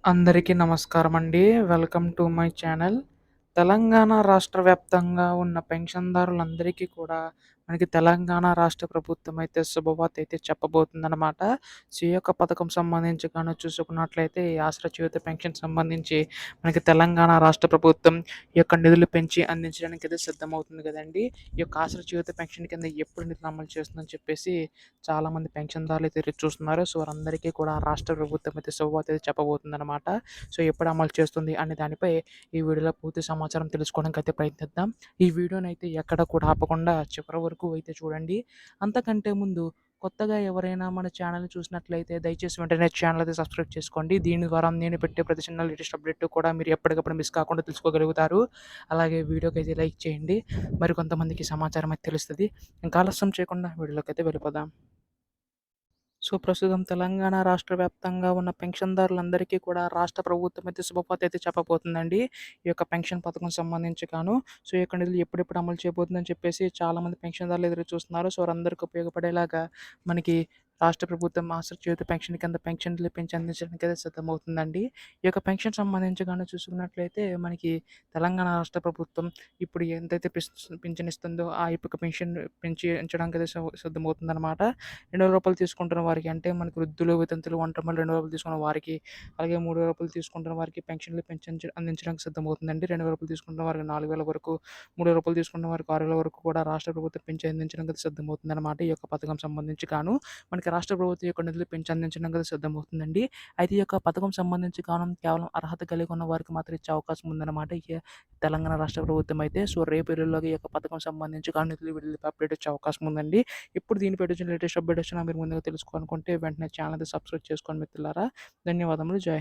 అందరికీ నమస్కారమండి. Welcome to my channel. Telangana రాష్ట్ర వ్యాప్తంగా ఉన్న పెన్షన్‌దారులందరికీ కూడా మనకి తెలంగాణ రాష్ట్ర ప్రభుత్వం అయితే శుభవార్త అయితే చెప్పబోతుందనమాట. సో, ఈ యొక్క పథకం సంబంధించి గాను చూసుకున్నట్లయితే ఈ ఆసరా చేయూత పెన్షన్ సంబంధించి మనకి తెలంగాణ రాష్ట్ర ప్రభుత్వం ఈ యొక్క నిధులు పెంచి అందించడానికి అయితే సిద్ధమవుతుంది కదండీ! ఈ యొక్క ఆసరా చేయూత పెన్షన్ కింద ఎప్పుడు నిధులు అమలు చేస్తుందని చెప్పేసి చాలామంది పెన్షన్‌దారులు అయితే ఎదురు చూస్తున్నారు. సో, వారందరికీ కూడా రాష్ట్ర ప్రభుత్వం అయితే శుభవార్త అయితే చెప్పబోతుందనమాట. సో, ఎప్పుడు అమలు చేస్తుంది అనే దానిపై ఈ వీడియోలో పూర్తి సమాచారం తెలుసుకోవడానికి అయితే ప్రయత్నిద్దాం. ఈ వీడియోనైతే ఎక్కడ కూడా ఆపకుండా చివరి వరకు అయితే చూడండి. అంతకంటే ముందు కొత్తగా ఎవరైనా మన ఛానల్‌ని చూసినట్లయితే దయచేసి వెంటనే ఛానల్ అయితే సబ్స్క్రైబ్ చేసుకోండి. దీని ద్వారా నేను పెట్టే ప్రతి చిన్న లేటెస్ట్ అప్డేట్ కూడా మీరు ఎప్పటికప్పుడు మిస్ కాకుండా తెలుసుకోగలుగుతారు. అలాగే వీడియోకైతే లైక్ చేయండి. మరికొంతమందికి సమాచారం అయితే తెలుస్తది. ఇంకా ఆలస్యం చేయకుండా వీడియోలోకైతే వెళ్ళిపోదాం. సో, ప్రస్తుతం తెలంగాణ రాష్ట్ర వ్యాప్తంగా ఉన్న పెన్షన్‌దారులందరికీ కూడా రాష్ట్ర ప్రభుత్వం అయితే శుభవార్త అయితే చెప్పబోతుందండి. ఈ యొక్క పెన్షన్ పథకం సంబంధించి గాను. సో, ఈ యొక్క నిధులు ఎప్పుడెప్పుడు అమలు చేయబోతుందని చెప్పేసి చాలామంది పెన్షన్‌దారులు ఎదురు చూస్తున్నారు. సో, వారందరికీ ఉపయోగపడేలాగా మనకి రాష్ట్ర ప్రభుత్వం ఆసరా చేయూత పెన్షన్ కింద పెన్షన్‌లు పెంచి అందించడానికి అయితే సిద్ధమవుతుందండి. ఈ యొక్క పెన్షన్ సంబంధించి గాను చూసుకున్నట్లయితే మనకి తెలంగాణ రాష్ట్ర ప్రభుత్వం ఇప్పుడు ఎంతైతే పింఛన్ ఇస్తుందో ఆ యొక్క పెన్షన్ పెంచడానికి అయితే సిద్ధమవుతుందనమాట. రూ. 2,000 తీసుకుంటున్న వారికి అంటే మనకి వృద్ధులు, వితంతులు, ఒంటరిమహిళలు రూ. 2,000 తీసుకున్న వారికి, అలాగే రూ. 3,000 తీసుకుంటున్న వారికి పెన్షన్‌లు అందించడానికి సిద్ధమవుతుందండి. రూ. 2,000 తీసుకుంటున్న వారికి 4,000 వరకు, రూ. 3,000 తీసుకున్న వారికి 6,000 వరకు కూడా రాష్ట్ర ప్రభుత్వం పెంచి అందించడానికి సిద్ధమవుతుందన్నమాట. ఈ యొక్క పథకం సంబంధించి గాను మనకి రాష్ట్ర ప్రభుత్వం యొక్క నిధులు పెంచి అందించడానికి సిద్ధమవుతుందండి. అయితే ఈ యొక్క పథకం సంబంధించి గాను కేవలం అర్హత కలిగి ఉన్న వారికి మాత్రం ఇచ్చే అవకాశం ఉందన్నమాట. తెలంగాణ రాష్ట్ర ప్రభుత్వం అయితే. సో, రేపు ఎల్లుండిలోగా ఈ యొక్క పథకం సంబంధించి గాను నిధులు విడుదల అప్డేట్ వచ్చే అవకాశం ఉందండి. ఇప్పుడు దీనిపై వచ్చిన లేటెస్ట్ అప్డేట్ వచ్చినా మీరు ముందుగా తెలుసుకోవాలనుకుంటే వెంటనే ఛానల్ అయితే సబ్స్క్రైబ్ చేసుకోండి మిత్రులారా. ధన్యవాదములు. జై హింద్.